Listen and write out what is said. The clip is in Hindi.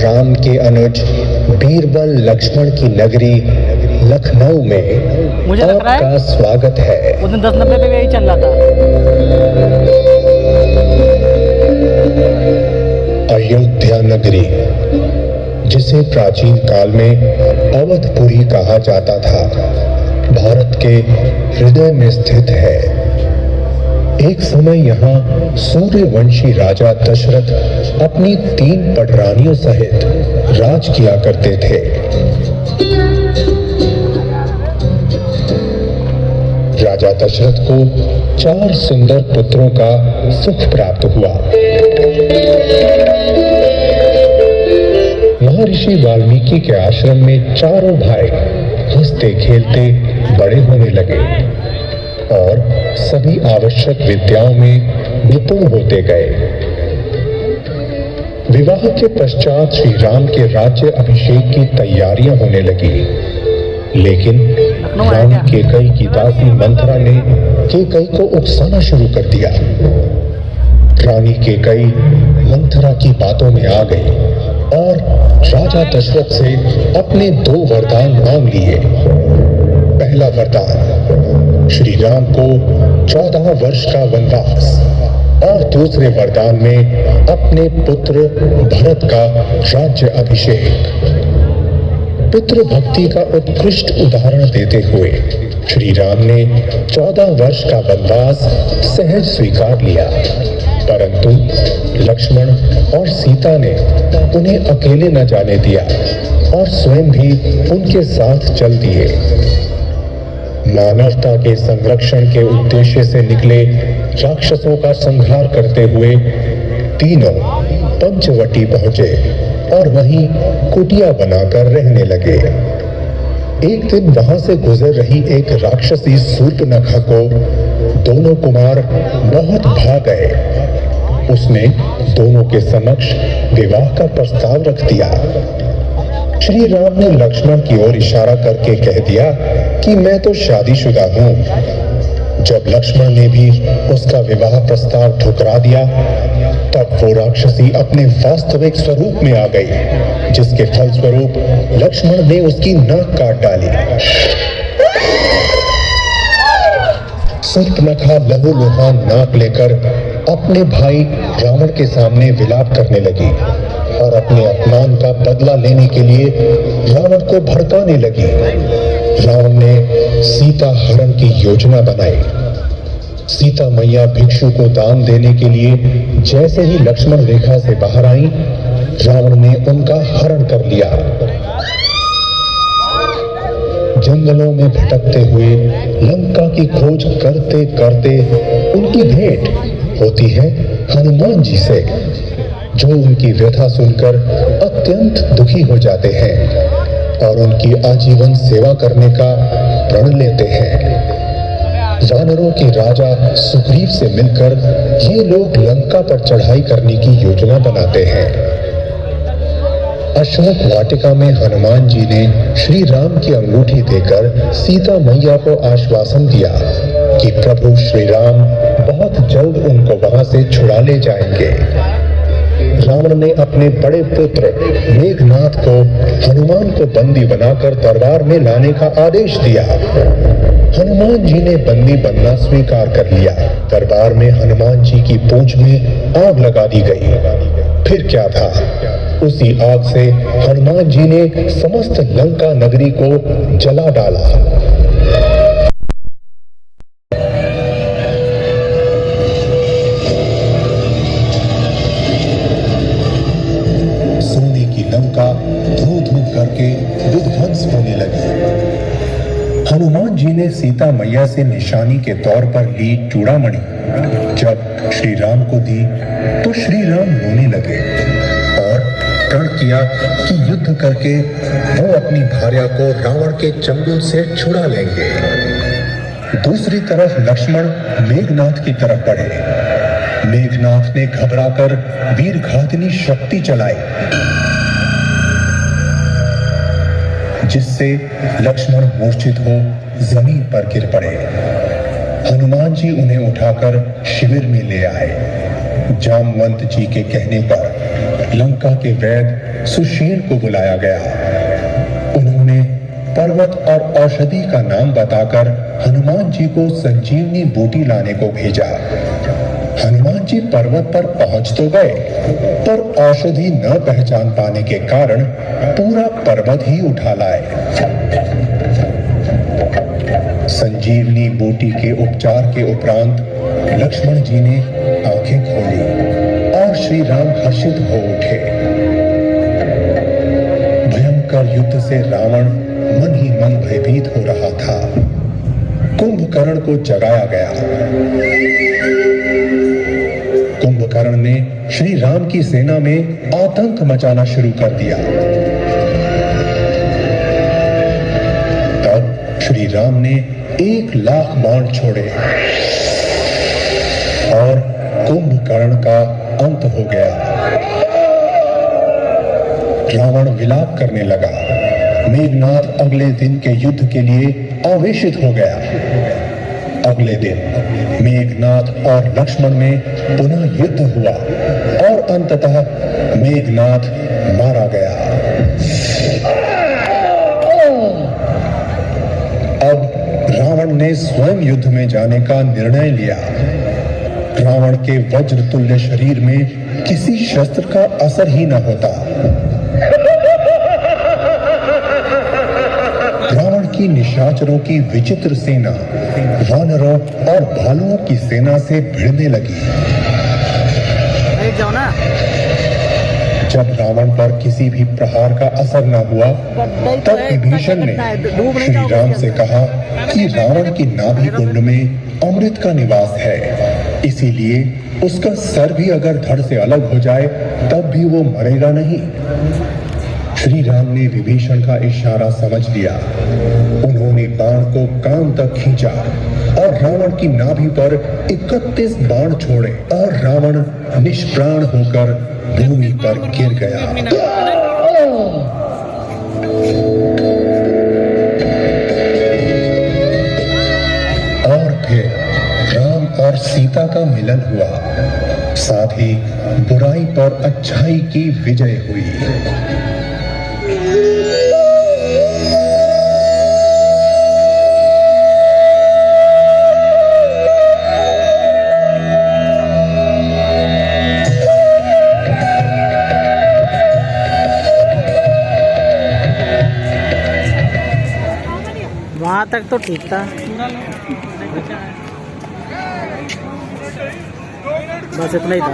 राम के अनुज बीरबल लक्ष्मण की नगरी लखनऊ में मुझे लग रहा है आपका स्वागत है। उस दिन 1090 पे भी यही चल रहा था। अयोध्या नगरी, जिसे प्राचीन काल में अवधपुरी कहा जाता था, भारत के हृदय में स्थित है। एक समय यहाँ सूर्यवंशी राजा दशरथ अपनी 3 पटरानियों सहित राज किया करते थे। राजा दशरथ को 4 सुंदर पुत्रों का सुख प्राप्त हुआ। महर्षि वाल्मीकि के आश्रम में चारों भाई हंसते खेलते बड़े होने लगे और सभी आवश्यक विद्याओं में निपुण होते गए। विवाह के पश्चात श्री राम के राज्य अभिषेक की तैयारियां होने लगी, लेकिन रानी केकई की दासी मंथरा ने केकई को उकसाना शुरू कर दिया। रानी केकई मंथरा की बातों में आ गई और राजा दशरथ से अपने 2 वरदान मांग लिए। पहला वरदान, श्री राम को 14 वर्ष का वनवास, और दूसरे वरदान में अपने पुत्र भरत का राज्य अभिषेक। पितृ भक्ति का उत्कृष्ट उदाहरण देते हुए श्री राम ने 14 वर्ष का वनवास सहज स्वीकार लिया, परंतु लक्ष्मण और सीता ने उन्हें अकेले न जाने दिया और स्वयं भी उनके साथ चल दिए। मानवता के संरक्षण के उद्देश्य से निकले राक्षसों का संहार करते हुए तीनों पंचवटी पहुंचे और वहीं कुटिया बनाकर रहने लगे। एक दिन वहां से गुजर रही एक राक्षसी शूर्पणखा को दोनों कुमार बहुत भा गए। उसने दोनों के समक्ष विवाह का प्रस्ताव रख दिया। श्री राम ने लक्ष्मण की ओर इशारा करके कह दिया कि मैं तो शादीशुदा हूं। जब लक्ष्मण ने भी उसका विवाह प्रस्ताव ठुकरा दिया, तब वो राक्षसी अपने वास्तविक स्वरूप में आ गई, जिसके फलस्वरूप लक्ष्मण ने उसकी नाक काट डाली। शूर्पणखा लहूलुहान नाक लेकर अपने भाई रावण के सामने विलाप करने लगी और अपने अपमान का बदला लेने के लिए रावण को भड़काने लगी। रावण ने सीता हरण की योजना बनाई। सीता मैया भिक्षु को दान देने के लिए जैसे ही लक्ष्मण रेखा से बाहर आई, रावण ने उनका हरण कर लिया। जंगलों में भटकते हुए लंका की खोज करते करते उनकी भेंट होती है हनुमान जी से, जो उनकी व्यथा सुनकर अत्यंत दुखी हो जाते हैं और उनकी आजीवन सेवा करने का प्रण लेते हैं। वानरों के राजा सुग्रीव से मिलकर ये लोग लंका पर चढ़ाई करने की योजना बनाते हैं। अशोक वाटिका में हनुमान जी ने श्री राम की अंगूठी देकर सीता मैया को आश्वासन दिया कि प्रभु श्री राम बहुत जल्द उनको वहां से छुड़ा ले जाएंगे। रावण ने अपने बड़े पुत्र मेघनाथ को हनुमान को बंदी बनाकर दरबार में लाने का आदेश दिया। हनुमान जी ने बंदी बनना स्वीकार कर लिया। दरबार में हनुमान जी की पूंछ में आग लगा दी गई। फिर क्या था, उसी आग से हनुमान जी ने समस्त लंका नगरी को जला डाला। सोने की लंका धू धू करके विध्वंस होने लगी। हनुमान जी ने सीता मैया से निशानी के तौर पर ली चूड़ामणि जब श्री राम को दी तो श्री राम रोने लगे और प्रण किया कि युद्ध करके वो अपनी भार्या को रावण के चंगुल से छुड़ा लेंगे। दूसरी तरफ लक्ष्मण मेघनाथ की तरफ बढ़े। मेघनाथ ने घबराकर वीरघातिनी शक्ति चलाई, जिससे लक्ष्मण मूर्छित हो जमीन पर गिर पड़े। हनुमान जी उन्हें उठाकर शिविर में ले आए। जामवंत जी के कहने पर लंका के वैद्य सुषेण को बुलाया गया। उन्होंने पर्वत और औषधि का नाम बताकर हनुमान जी को संजीवनी बूटी लाने को भेजा। हनुमान जी पर्वत पर पहुंच तो गए, पर औषधि न पहचान पाने के कारण पूरा पर्वत ही उठा लाए। संजीवनी बूटी के उपचार के उपरांत लक्ष्मण जी ने आंखें खोली और श्री राम हर्षित हो उठे। भयंकर युद्ध से रावण मन ही मन भयभीत हो रहा था। कुंभकर्ण को जगाया गया। कुंभकर्ण ने श्री राम की सेना में आतंक मचाना शुरू कर दिया। तब श्री राम ने 1,00,000 बाण छोड़े और कुंभकर्ण का अंत हो गया। रावण विलाप करने लगा। मेघनाथ अगले दिन के युद्ध के लिए आवेशित हो गया। अगले दिन मेघनाथ और लक्ष्मण में पुनः युद्ध हुआ और अंततः मेघनाथ मारा गया। अब रावण ने स्वयं युद्ध में जाने का निर्णय लिया। रावण के वज्र तुल्य शरीर में किसी शस्त्र का असर ही न होता। रावण की निशाचरों की विचित्र सेना वानरों और भालुओं की सेना से भिड़ने लगी। जाओ ना। जब रावण पर किसी भी प्रहार का असर न हुआ, तब विभीषण ने श्री राम से कहा कि रावण की नाभि कुंड में अमृत का निवास है, इसीलिए उसका सर भी अगर धड़ से अलग हो जाए तब भी वो मरेगा नहीं। श्री राम ने विभीषण का इशारा समझ लिया। उन्होंने बाण को कान तक खींचा और रावण की नाभि पर 31 बाण छोड़े और रावण निष्प्राण होकर भूमि पर गिर गया। और फिर राम और सीता का मिलन हुआ। साथ ही बुराई पर अच्छाई की विजय हुई। वहाँ तक तो ठीक था, बस इतना ही था।